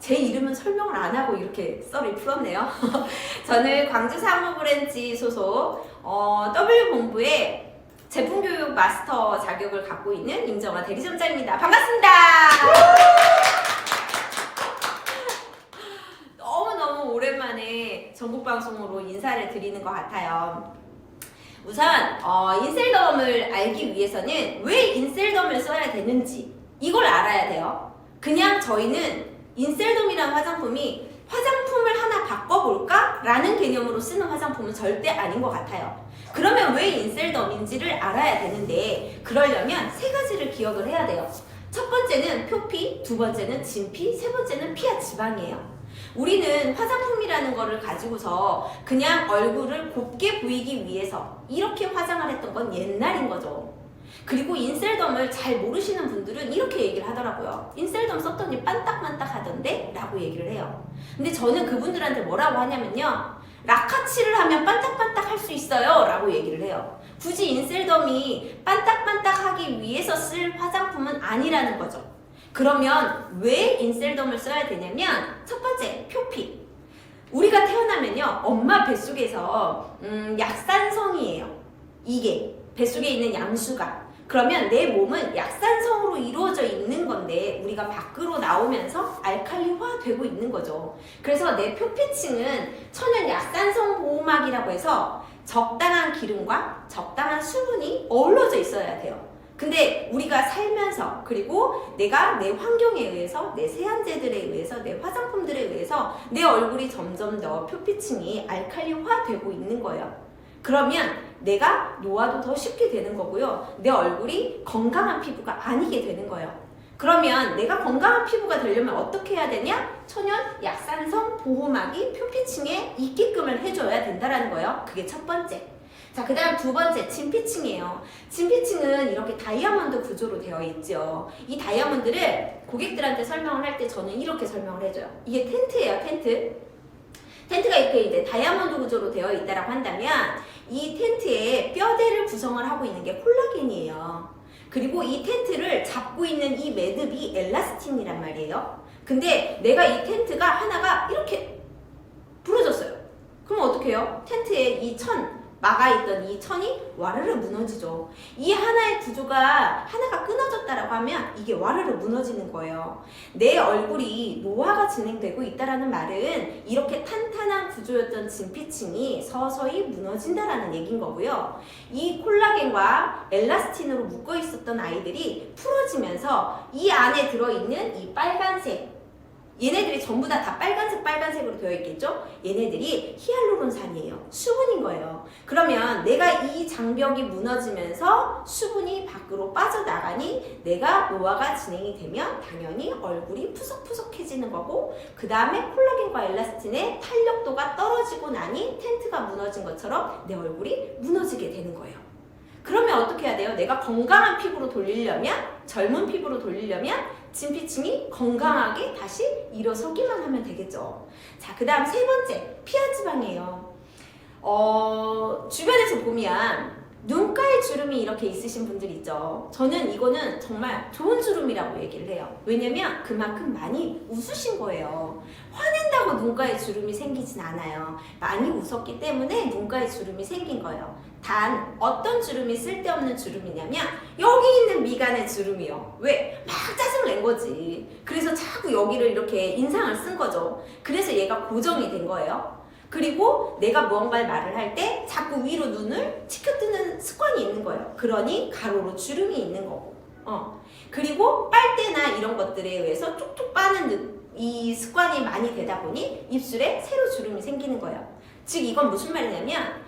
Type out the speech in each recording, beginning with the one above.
제 이름은 설명을 안 하고 이렇게 썰을 풀었네요. 저는 광주 사무브랜치 소속 W본부의 제품교육 마스터 자격을 갖고 있는 임정화 대리점장입니다. 반갑습니다. 너무너무 오랜만에 전국방송으로 인사를 드리는 것 같아요. 우선 인셀덤을 알기 위해서는 왜 인셀덤을 써야 되는지 이걸 알아야 돼요. 그냥 저희는 인셀덤이라는 화장품이 화장품을 하나 바꿔볼까? 라는 개념으로 쓰는 화장품은 절대 아닌 것 같아요. 그러면 왜 인셀덤인지를 알아야 되는데 그러려면 세 가지를 기억을 해야 돼요. 첫 번째는 표피, 두 번째는 진피, 세 번째는 피하 지방이에요. 우리는 화장품이라는 거를 가지고서 그냥 얼굴을 곱게 보이기 위해서 이렇게 화장을 했던 건 옛날인 거죠. 그리고 인셀덤을 잘 모르시는 분들은 이렇게 얘기를 하더라고요. 인셀덤 썼더니 반딱반딱 하던데? 라고 얘기를 해요. 근데 저는 그분들한테 뭐라고 하냐면요. 라카치를 하면 반딱반딱 할 수 있어요 라고 얘기를 해요. 굳이 인셀덤이 반딱반딱 하기 위해서 쓸 화장품은 아니라는 거죠. 그러면 왜 인셀덤을 써야 되냐면 첫 번째, 표피. 우리가 태어나면요. 엄마 뱃속에서 약산성이에요. 이게 뱃속에 있는 양수가. 그러면 내 몸은 약산성으로 이루어져 있는 건데 우리가 밖으로 나오면서 알칼리화 되고 있는 거죠. 그래서 내 표피층은 천연 약산성 보호막이라고 해서 적당한 기름과 적당한 수분이 어우러져 있어야 돼요. 근데 우리가 살면서 그리고 내가 내 환경에 의해서 내 세안제들에 의해서 내 화장품들에 의해서 내 얼굴이 점점 더 표피층이 알칼리화 되고 있는 거예요. 그러면 내가 노화도 더 쉽게 되는 거고요. 내 얼굴이 건강한 피부가 아니게 되는 거예요. 그러면 내가 건강한 피부가 되려면 어떻게 해야 되냐? 천연 약산성 보호막이 표피층에 있게끔을 해줘야 된다는 거예요. 그게 첫 번째. 자, 그 다음 두 번째, 진피층이에요. 진피층은 이렇게 다이아몬드 구조로 되어 있죠. 이 다이아몬드를 고객들한테 설명을 할 때 저는 이렇게 설명을 해줘요. 이게 텐트예요, 텐트. 텐트가 이렇게 이제 다이아몬드 구조로 되어 있다라고 한다면 이 텐트에 뼈대를 구성을 하고 있는 게 콜라겐이에요. 그리고 이 텐트를 잡고 있는 이 매듭이 엘라스틴이란 말이에요. 근데 내가 이 텐트가 하나가 이렇게 부러졌어요. 그럼 어떻게 해요? 텐트에 이 막아있던 이 천이 와르르 무너지죠. 이 하나의 구조가 하나가 끊어졌다라고 하면 이게 와르르 무너지는 거예요. 내 얼굴이 노화가 진행되고 있다라는 말은 이렇게 탄탄한 구조였던 진피층이 서서히 무너진다라는 얘기인 거고요. 이 콜라겐과 엘라스틴으로 묶어 있었던 아이들이 풀어지면서 이 안에 들어있는 이 빨간색 얘네들이 전부 다 빨간색으로 되어 있겠죠? 얘네들이 히알루론산이에요. 수분인 거예요. 그러면 내가 이 장벽이 무너지면서 수분이 밖으로 빠져나가니 내가 노화가 진행이 되면 당연히 얼굴이 푸석푸석해지는 거고 그 다음에 콜라겐과 엘라스틴의 탄력도가 떨어지고 나니 텐트가 무너진 것처럼 내 얼굴이 무너지게 되는 거예요. 그러면 어떻게 해야 돼요? 내가 건강한 피부로 돌리려면, 젊은 피부로 돌리려면 진피층이 건강하게 다시 일어서기만 하면 되겠죠. 자, 그 다음 세 번째, 피하 지방이에요. 주변에서 보면 눈가에 주름이 이렇게 있으신 분들 있죠. 저는 이거는 정말 좋은 주름이라고 얘기를 해요. 왜냐면 그만큼 많이 웃으신 거예요. 화낸다고 눈가에 주름이 생기진 않아요. 많이 웃었기 때문에 눈가에 주름이 생긴 거예요. 단 어떤 주름이 쓸데없는 주름이냐면 여기 있는 미간의 주름이요. 왜? 막 짜증을 낸 거지. 그래서 자꾸 여기를 이렇게 인상을 쓴 거죠. 그래서 얘가 고정이 된 거예요. 그리고 내가 무언가를 말을 할 때 자꾸 위로 눈을 치켜뜨는 습관이 있는 거예요. 그러니 가로로 주름이 있는 거고. 그리고 빨대나 이런 것들에 의해서 툭툭 빠는 이 습관이 많이 되다 보니 입술에 새로 주름이 생기는 거예요. 즉 이건 무슨 말이냐면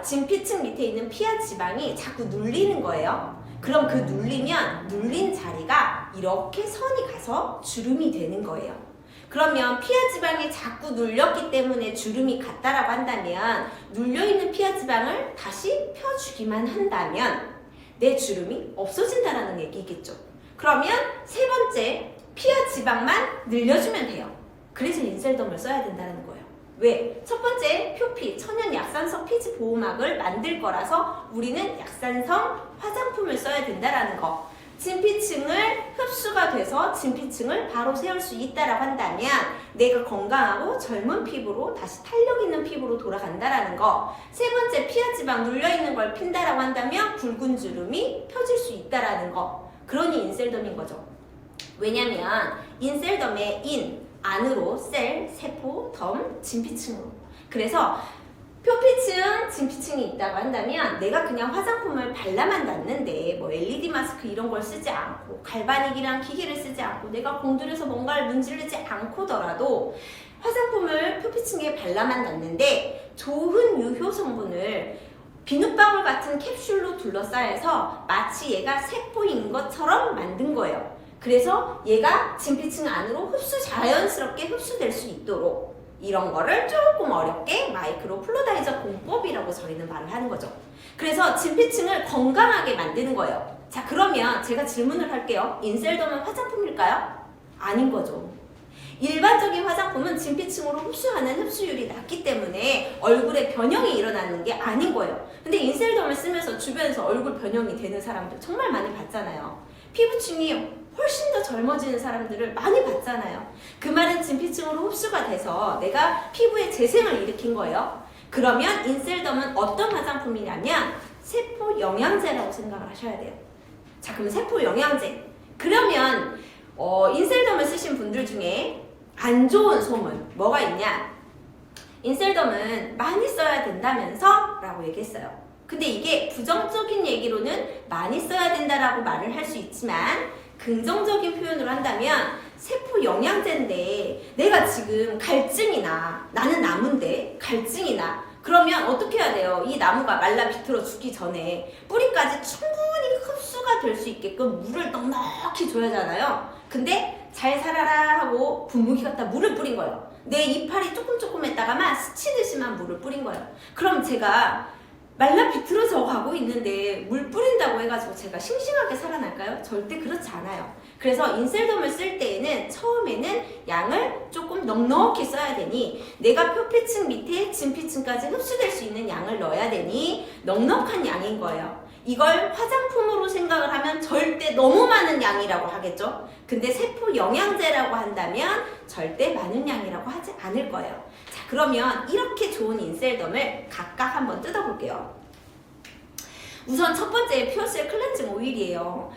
진피층 밑에 있는 피하 지방이 자꾸 눌리는 거예요. 그럼 그 눌린 자리가 이렇게 선이 가서 주름이 되는 거예요. 그러면 피하 지방이 자꾸 눌렸기 때문에 주름이 갔다라고 한다면 눌려있는 피하 지방을 다시 펴주기만 한다면 내 주름이 없어진다라는 얘기겠죠. 그러면 세 번째, 피하 지방만 늘려주면 돼요. 그래서 인셀덤을 써야 된다는 거예요. 왜? 첫 번째, 표피, 천연 약산성 피지 보호막을 만들 거라서 우리는 약산성 화장품을 써야 된다라는 거. 진피층을 흡수가 돼서 진피층을 바로 세울 수 있다라고 한다면 내가 건강하고 젊은 피부로 다시 탄력 있는 피부로 돌아간다라는 거. 세 번째, 피하 지방 눌려있는 걸 핀다라고 한다면 굵은 주름이 펴질 수 있다라는 거. 그러니 인셀덤인 거죠. 왜냐면 인셀덤의 인, 안으로 셀, 세포, 덤, 진피층으로. 그래서 표피층, 진피층이 있다고 한다면 내가 그냥 화장품을 발라만 놨는데 뭐 LED 마스크 이런 걸 쓰지 않고 갈바닉이랑 기기를 쓰지 않고 내가 공들여서 뭔가를 문지르지 않고더라도 화장품을 표피층에 발라만 놨는데 좋은 유효 성분을 비눗방울 같은 캡슐로 둘러싸여서 마치 얘가 세포인 것처럼 만든 거예요. 그래서 얘가 진피층 안으로 자연스럽게 흡수될 수 있도록 이런 거를 조금 어렵게 마이크로 플루다이저 공법이라고 저희는 말을 하는 거죠. 그래서 진피층을 건강하게 만드는 거예요. 자, 그러면 제가 질문을 할게요. 인셀덤은 화장품일까요? 아닌 거죠. 일반적인 화장품은 진피층으로 흡수하는 흡수율이 낮기 때문에 얼굴에 변형이 일어나는 게 아닌 거예요. 근데 인셀덤을 쓰면서 주변에서 얼굴 변형이 되는 사람들 정말 많이 봤잖아요. 피부층이 훨씬 더 젊어지는 사람들을 많이 봤잖아요. 그 말은 진피층으로 흡수가 돼서 내가 피부에 재생을 일으킨 거예요. 그러면 인셀덤은 어떤 화장품이냐면 세포 영양제라고 생각을 하셔야 돼요. 자, 그럼 세포 영양제. 그러면 인셀덤을 쓰신 분들 중에 안 좋은 소문 뭐가 있냐? 인셀덤은 많이 써야 된다면서? 라고 얘기했어요. 근데 이게 부정적인 얘기로는 많이 써야 된다라고 말을 할 수 있지만 긍정적인 표현으로 한다면 세포 영양제인데 내가 지금 갈증이나 나는 나무인데 갈증이나 그러면 어떻게 해야 돼요? 이 나무가 말라 비틀어 죽기 전에 뿌리까지 충분히 흡수가 될 수 있게끔 물을 넉넉히 줘야 하잖아요. 근데 잘 살아라 하고 분무기 갖다 물을 뿌린 거예요. 내 이파리 조금 했다가만 스치듯이만 물을 뿌린 거예요. 그럼 제가 말라 비틀어져 가고 있는데 물 뿌린다고 해가지고 제가 싱싱하게 살아날까요? 절대 그렇지 않아요. 그래서 인셀덤을 쓸 때에는 처음에는 양을 조금 넉넉히 써야 되니 내가 표피층 밑에 진피층까지 흡수될 수 있는 양을 넣어야 되니 넉넉한 양인 거예요. 이걸 화장품으로 생각을 하면 절대 너무 많은 양이라고 하겠죠? 근데 세포 영양제라고 한다면 절대 많은 양이라고 하지 않을 거예요. 자, 그러면 이렇게 좋은 인셀덤을 각각 한번 뜯어볼게요. 우선 첫 번째 퓨어셀 클렌징 오일이에요.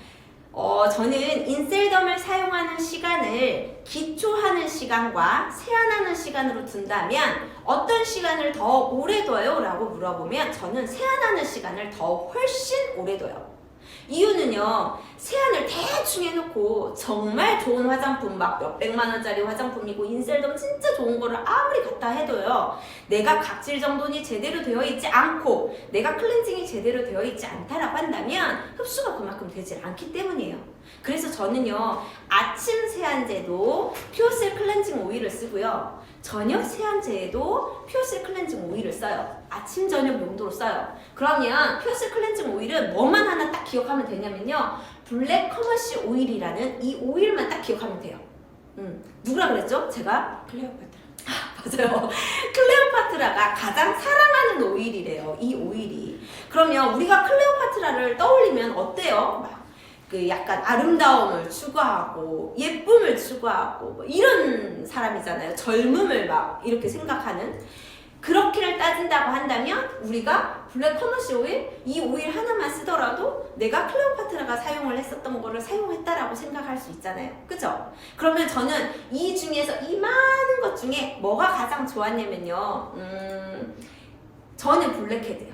저는 인셀덤을 사용하는 시간을 기초하는 시간과 세안하는 시간으로 둔다면 어떤 시간을 더 오래 둬요? 라고 물어보면 저는 세안하는 시간을 더 훨씬 오래 둬요. 이유는요, 세안을 대충 해놓고 정말 좋은 화장품 막 몇백만 원짜리 화장품이고 인셀덤 진짜 좋은 거를 아무리 갖다 해도요, 내가 각질 정돈이 제대로 되어 있지 않고 내가 클렌징이 제대로 되어 있지 않다라고 한다면 흡수가 그만큼 되질 않기 때문이에요. 그래서 저는요, 아침 세안제도 퓨어셀 클렌징 오일을 쓰고요, 저녁 세안제에도 퓨어셀 클렌징 오일을 써요. 아침 저녁 용도로 써요. 그러면 퓨어셀 클렌징 오일은 뭐만 하나 딱 기억하면 되냐면요, 블랙 커머시 오일이라는 이 오일만 딱 기억하면 돼요. 누구라 그랬죠? 제가? 클레오파트라. 맞아요. 클레오파트라가 가장 사랑하는 오일이래요. 이 오일이. 그러면 우리가 클레오파트라를 떠올리면 어때요? 그 약간 아름다움을 추구하고 예쁨을 추구하고 뭐 이런 사람이잖아요. 젊음을 막 이렇게 생각하는. 그렇게를 따진다고 한다면 우리가 블랙 커머시 오일, 이 오일 하나만 쓰더라도 내가 클레오파트라가 사용을 했었던 거를 사용했다라고 생각할 수 있잖아요. 그죠? 그러면 저는 이 중에서 이 많은 것 중에 뭐가 가장 좋았냐면요, 저는 블랙헤드요.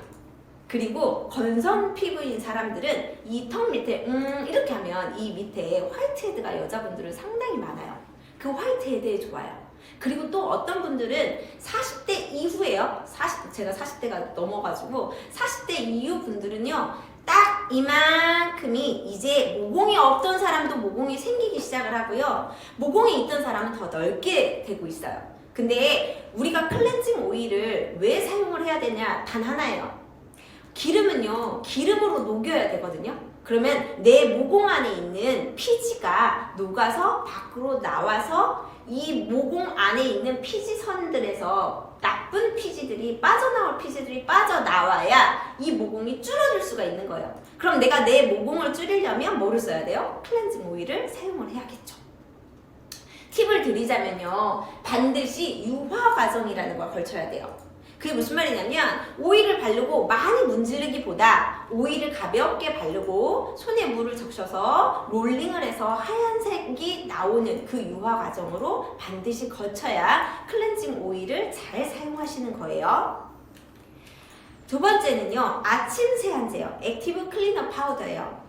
그리고 건성 피부인 사람들은 이 턱 밑에 이렇게 하면 이 밑에 화이트헤드가 여자분들은 상당히 많아요. 그 화이트헤드에 좋아요. 그리고 또 어떤 분들은 40대 이후에요. 제가 40대가 넘어가지고 40대 이후 분들은요, 딱 이만큼이 이제 모공이 없던 사람도 모공이 생기기 시작을 하고요, 모공이 있던 사람은 더 넓게 되고 있어요. 근데 우리가 클렌징 오일을 왜 사용을 해야 되냐? 단 하나예요. 기름은요, 기름으로 녹여야 되거든요. 그러면 내 모공 안에 있는 피지가 녹아서 밖으로 나와서 이 모공 안에 있는 피지선들에서 나쁜 피지들이 빠져나올 피지들이 빠져나와야 이 모공이 줄어들 수가 있는 거예요. 그럼 내가 내 모공을 줄이려면 뭐를 써야 돼요? 클렌징 오일을 사용을 해야겠죠. 팁을 드리자면요, 반드시 유화 과정이라는 걸 걸쳐야 돼요. 그게 무슨 말이냐면 오일을 바르고 많이 문지르기보다 오일을 가볍게 바르고 손에 물을 적셔서 롤링을 해서 하얀색이 나오는 그 유화 과정으로 반드시 거쳐야 클렌징 오일을 잘 사용하시는 거예요. 두 번째는요, 아침 세안제요. 액티브 클리너 파우더예요.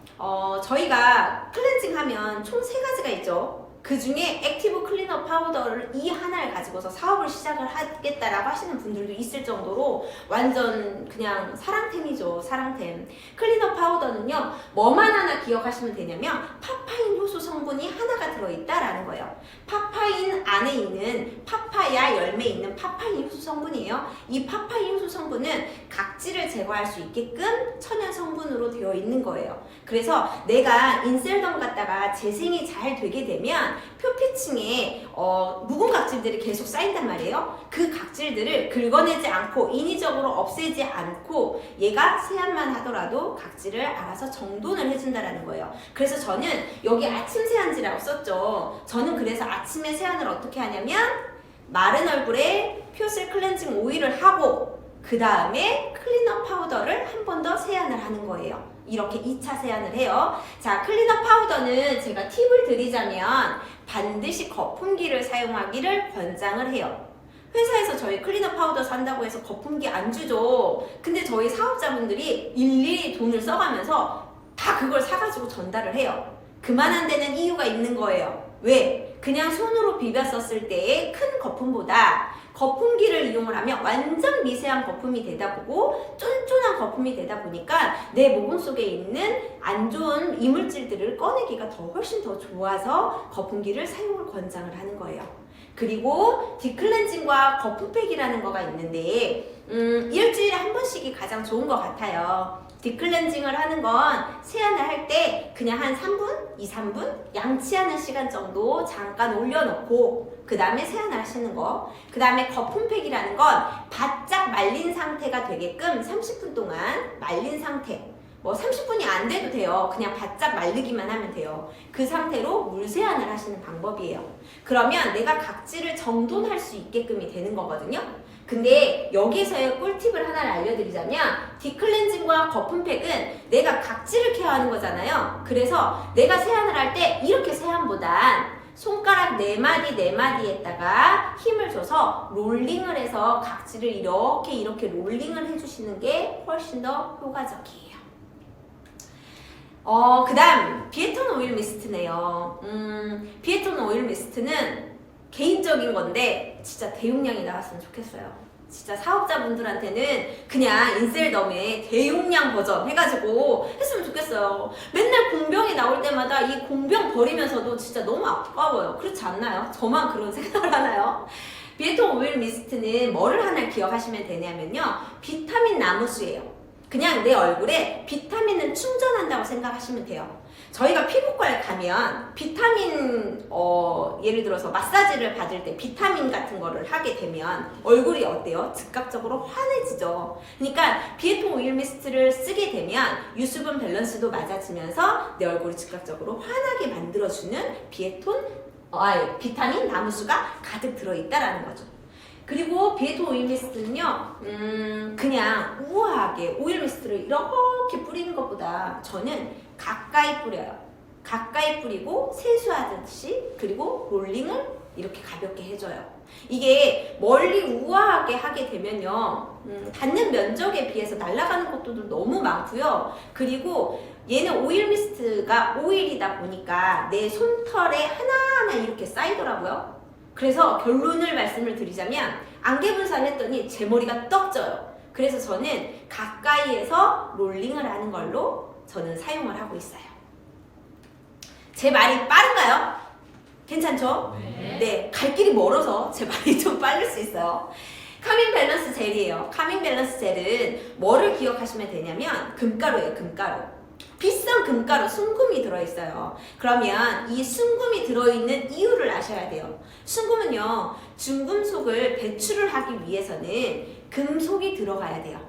저희가 클렌징 하면 총 3가지가 있죠. 그 중에 액티브 클리너 파우더를 이 하나를 가지고서 사업을 시작을 하겠다라고 하시는 분들도 있을 정도로 완전 그냥 사랑템이죠. 사랑템. 클리너 파우더는요, 뭐만 하나 기억하시면 되냐면 파파인 효소 성분이 하나가 들어있다라는 거예요. 파파인 안에 있는 파파야 열매에 있는 파파인 효소 성분이에요. 이 파파인 효소 성분은 각질을 제거할 수 있게끔 천연 성분으로 되어 있는 거예요. 그래서 내가 인셀덤 갖다가 재생이 잘 되게 되면 표피층에 묵은 각질들이 계속 쌓인단 말이에요. 그 각질들을 긁어내지 않고 인위적으로 없애지 않고 얘가 세안만 하더라도 각질을 알아서 정돈을 해준다라는 거예요. 그래서 저는 여기 아침 세안제라고 썼죠. 저는 그래서 아침에 세안을 어떻게 하냐면 마른 얼굴에 퓨슬 클렌징 오일을 하고 그 다음에 클리너 파우더를 한 번 더 세안을 하는 거예요. 이렇게 2차 세안을 해요. 자, 클리너 파우더는 제가 팁을 드리자면 반드시 거품기를 사용하기를 권장을 해요. 회사에서 저희 클리너 파우더 산다고 해서 거품기 안 주죠. 근데 저희 사업자분들이 일일이 돈을 써가면서 다 그걸 사가지고 전달을 해요. 그만 안 되는 이유가 있는 거예요. 왜? 그냥 손으로 비볐었을 때의 큰 거품보다 거품기를 이용을 하면 완전 미세한 거품이 되다 보고 쫀쫀한 거품이 되다 보니까 내 모공 속에 있는 안 좋은 이물질들을 꺼내기가 훨씬 더 좋아서 거품기를 사용을 권장을 하는 거예요. 그리고 딥클렌징과 거품팩이라는 거가 있는데 일주일에 한 번씩이 가장 좋은 것 같아요. 딥클렌징을 하는 건 세안을 할 때 그냥 한 3분, 2, 3분 양치하는 시간 정도 잠깐 올려놓고 그 다음에 세안을 하시는 거. 그 다음에 거품팩이라는 건 바짝 말린 상태가 되게끔 30분 동안 말린 상태, 뭐 30분이 안 돼도 돼요. 그냥 바짝 말리기만 하면 돼요. 그 상태로 물 세안을 하시는 방법이에요. 그러면 내가 각질을 정돈할 수 있게끔이 되는 거거든요. 근데 여기서의 꿀팁을 하나를 알려드리자면 딥클렌징과 거품팩은 내가 각질을 케어하는 거잖아요. 그래서 내가 세안을 할 때 이렇게 세안보단 손가락 4마디 4마디에다가 힘을 줘서 롤링을 해서 각질을 이렇게 롤링을 해주시는 게 훨씬 더 효과적이에요. 그 다음 비에톤 오일 미스트네요. 비에톤 오일 미스트는 개인적인 건데 진짜 대용량이 나왔으면 좋겠어요. 진짜 사업자분들한테는 그냥 인셀덤에 대용량 버전 해가지고 했으면 좋겠어요. 맨날 공병이 나올 때마다 이 공병 버리면서도 진짜 너무 아까워요. 그렇지 않나요? 저만 그런 생각을 하나요? 비에톤 오일 미스트는 뭐를 하나 기억하시면 되냐면요, 비타민 나무수예요. 그냥 내 얼굴에 비타민을 충전한다고 생각하시면 돼요. 저희가 피부과에 가면 비타민 예를 들어서 마사지를 받을 때 비타민 같은 거를 하게 되면 얼굴이 어때요? 즉각적으로 환해지죠. 그러니까 비에톤 오일 미스트를 쓰게 되면 유수분 밸런스도 맞아지면서 내 얼굴을 즉각적으로 환하게 만들어주는 비타민 나무수가 가득 들어있다라는 거죠. 그리고 비에톤 오일 미스트는요, 그냥 우아하게 오일 미스트를 이렇게 뿌리는 것보다 저는 가까이 뿌려요. 가까이 뿌리고 세수하듯이, 그리고 롤링을 이렇게 가볍게 해줘요. 이게 멀리 우아하게 하게 되면요, 닿는 면적에 비해서 날아가는 것도 너무 많고요. 그리고 얘는 오일 미스트가 오일이다 보니까 내 손털에 하나하나 이렇게 쌓이더라고요. 그래서 결론을 말씀을 드리자면 안개 분사를 했더니 제 머리가 떡져요. 그래서 저는 가까이에서 롤링을 하는 걸로 저는 사용을 하고 있어요. 제 말이 빠른가요? 괜찮죠? 네, 갈 길이 멀어서 제 말이 좀 빠를 수 있어요. 카밍 밸런스 젤이에요. 카밍 밸런스 젤은 뭐를 기억하시면 되냐면 금가루예요. 금가루. 비싼 금가루 순금이 들어있어요. 그러면 이 순금이 들어있는 이유를 아셔야 돼요. 순금은요, 중금속을 배출을 하기 위해서는 금속이 들어가야 돼요.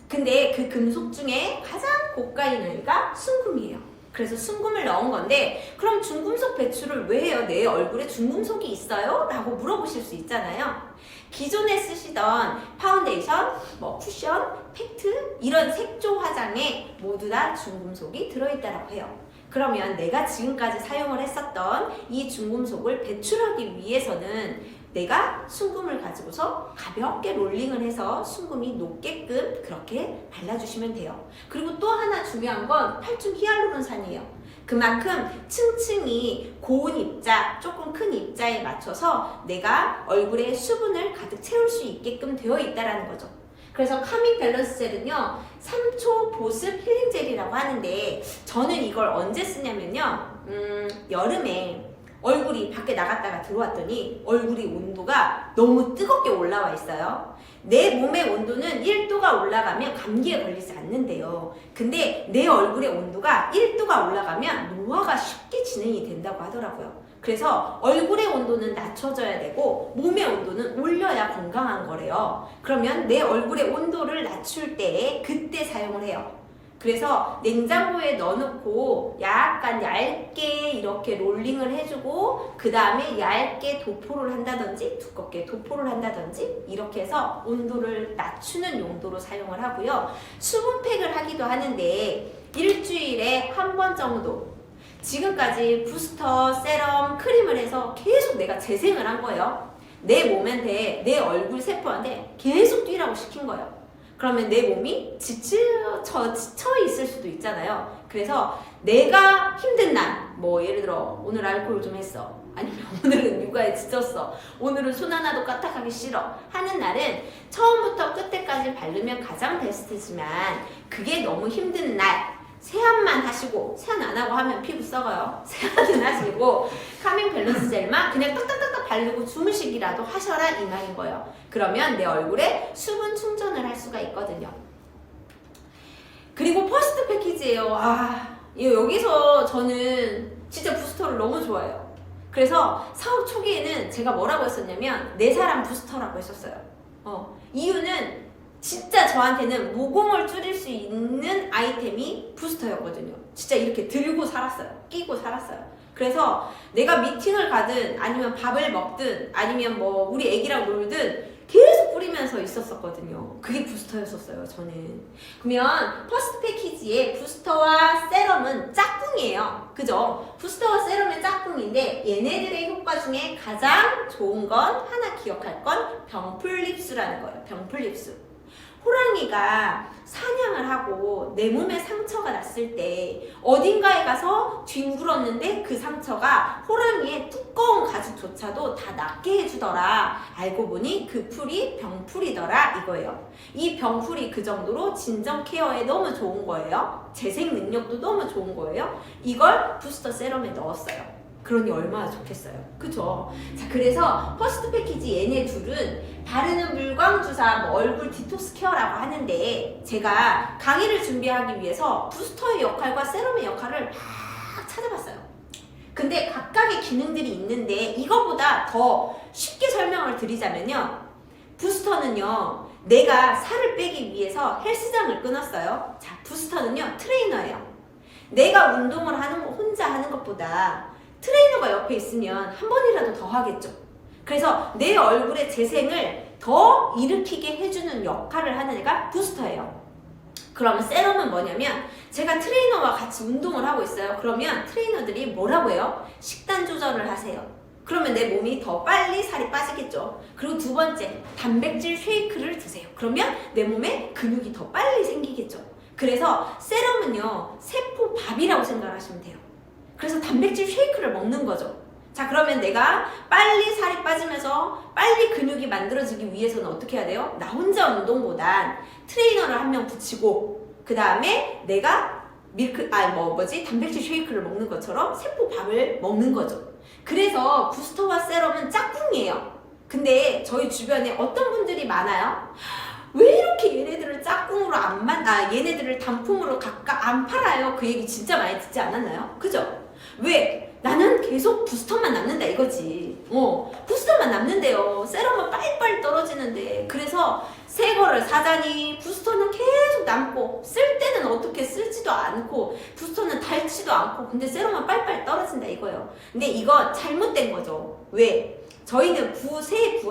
근데 그 금속 중에 가장 고가인 애가 순금이에요. 그래서 순금을 넣은 건데, 그럼 중금속 배출을 왜 해요? 내 얼굴에 중금속이 있어요? 라고 물어보실 수 있잖아요. 기존에 쓰시던 파운데이션, 쿠션, 팩트 이런 색조 화장에 모두 다 중금속이 들어있다고 해요. 그러면 내가 지금까지 사용을 했었던 이 중금속을 배출하기 위해서는 내가 순금을 가지고서 가볍게 롤링을 해서 순금이 녹게끔 그렇게 발라주시면 돼요. 그리고 또 하나 중요한 건 팔중 히알루론산이에요. 그만큼 층층이 고운 입자, 조금 큰 입자에 맞춰서 내가 얼굴에 수분을 가득 채울 수 있게끔 되어 있다는 거죠. 그래서 카밍 밸런스 젤은요, 3초 보습 힐링 젤이라고 하는데, 저는 이걸 언제 쓰냐면요, 여름에 얼굴이 밖에 나갔다가 들어왔더니 얼굴이 온도가 너무 뜨겁게 올라와 있어요. 내 몸의 온도는 1도가 올라가면 감기에 걸리지 않는데요. 근데 내 얼굴의 온도가 1도가 올라가면 노화가 쉽게 진행이 된다고 하더라고요. 그래서 얼굴의 온도는 낮춰져야 되고 몸의 온도는 올려야 건강한 거래요. 그러면 내 얼굴의 온도를 낮출 때 그때 사용을 해요. 그래서 냉장고에 넣어놓고 약간 얇게 이렇게 롤링을 해주고 그 다음에 얇게 도포를 한다든지 두껍게 도포를 한다든지 이렇게 해서 온도를 낮추는 용도로 사용을 하고요. 수분팩을 하기도 하는데 일주일에 한 번 정도, 지금까지 부스터, 세럼, 크림을 해서 계속 내가 재생을 한 거예요. 내 몸한테, 내 얼굴 세포한테 계속 뛰라고 시킨 거예요. 그러면 내 몸이 지쳐 있을 수도 있잖아요. 그래서 내가 힘든 날, 예를 들어 오늘 알코올 좀 했어, 아니면 오늘은 육아에 지쳤어, 오늘은 손 하나도 까딱하기 싫어 하는 날은 처음부터 끝에까지 바르면 가장 베스트지만, 그게 너무 힘든 날 세안만 하시고, 세안 안 하고 하면 피부 썩어요. 세안은 하시고 카밍 밸런스 젤만 그냥 딱딱딱딱 바르고 주무시기라도 하셔라 이 말인 거예요. 그러면 내 얼굴에 수분 충전을 할 수가 있거든요. 그리고 퍼스트 패키지예요. 여기서 저는 진짜 부스터를 너무 좋아해요. 그래서 사업 초기에는 제가 뭐라고 했었냐면 내 사랑 부스터라고 했었어요. 이유는 진짜 저한테는 모공을 줄일 수 있는 아이템이 부스터였거든요. 진짜 이렇게 들고 살았어요. 끼고 살았어요. 그래서 내가 미팅을 가든 아니면 밥을 먹든 아니면 우리 애기랑 놀든 계속 뿌리면서 있었었거든요. 그게 부스터였었어요, 저는. 그러면 퍼스트 패키지의 부스터와 세럼은 짝꿍이에요. 그죠? 부스터와 세럼의 짝꿍인데 얘네들의 효과 중에 가장 좋은 건, 하나 기억할 건 병풀립수라는 거예요. 병풀립수. 호랑이가 사냥을 하고 내 몸에 상처가 났을 때 어딘가에 가서 뒹굴었는데 그 상처가 호랑이의 두꺼운 가죽조차도 다 낫게 해주더라. 알고 보니 그 풀이 병풀이더라 이거예요. 이 병풀이 그 정도로 진정 케어에 너무 좋은 거예요. 재생 능력도 너무 좋은 거예요. 이걸 부스터 세럼에 넣었어요. 그러니 얼마나 좋겠어요. 그죠? 자, 그래서 퍼스트 패키지 얘네 둘은 바르는 물광 주사, 얼굴 디톡스 케어라고 하는데, 제가 강의를 준비하기 위해서 부스터의 역할과 세럼의 역할을 막 찾아봤어요. 근데 각각의 기능들이 있는데 이거보다 더 쉽게 설명을 드리자면요, 부스터는요, 내가 살을 빼기 위해서 헬스장을 끊었어요. 자, 부스터는요, 트레이너예요. 내가 운동을 혼자 하는 것보다 트레이너가 옆에 있으면 한 번이라도 더 하겠죠. 그래서 내 얼굴의 재생을 더 일으키게 해주는 역할을 하는 애가 부스터예요. 그러면 세럼은 뭐냐면, 제가 트레이너와 같이 운동을 하고 있어요. 그러면 트레이너들이 뭐라고 해요? 식단 조절을 하세요. 그러면 내 몸이 더 빨리 살이 빠지겠죠. 그리고 두 번째, 단백질 쉐이크를 드세요. 그러면 내 몸에 근육이 더 빨리 생기겠죠. 그래서 세럼은요, 세포밥이라고 생각하시면 돼요. 그래서 단백질 쉐이크를 먹는 거죠. 자, 그러면 내가 빨리 살이 빠지면서 빨리 근육이 만들어지기 위해서는 어떻게 해야 돼요? 나 혼자 운동보단 트레이너를 한 명 붙이고, 그 다음에 내가 단백질 쉐이크를 먹는 것처럼 세포밥을 먹는 거죠. 그래서 부스터와 세럼은 짝꿍이에요. 근데 저희 주변에 어떤 분들이 많아요? 왜 이렇게 얘네들을 짝꿍으로 얘네들을 단품으로 각각 안 팔아요? 그 얘기 진짜 많이 듣지 않았나요? 그죠? 왜? 나는 계속 부스터만 남는다 이거지. 부스터만 남는데요. 세럼은 빨리빨리 떨어지는데. 그래서 새 거를 사자니 부스터는 계속 남고, 쓸 때는 어떻게 쓰지도 않고, 부스터는 닳지도 않고, 근데 세럼은 빨리빨리 떨어진다 이거예요. 근데 이거 잘못된 거죠. 왜? 저희는 새해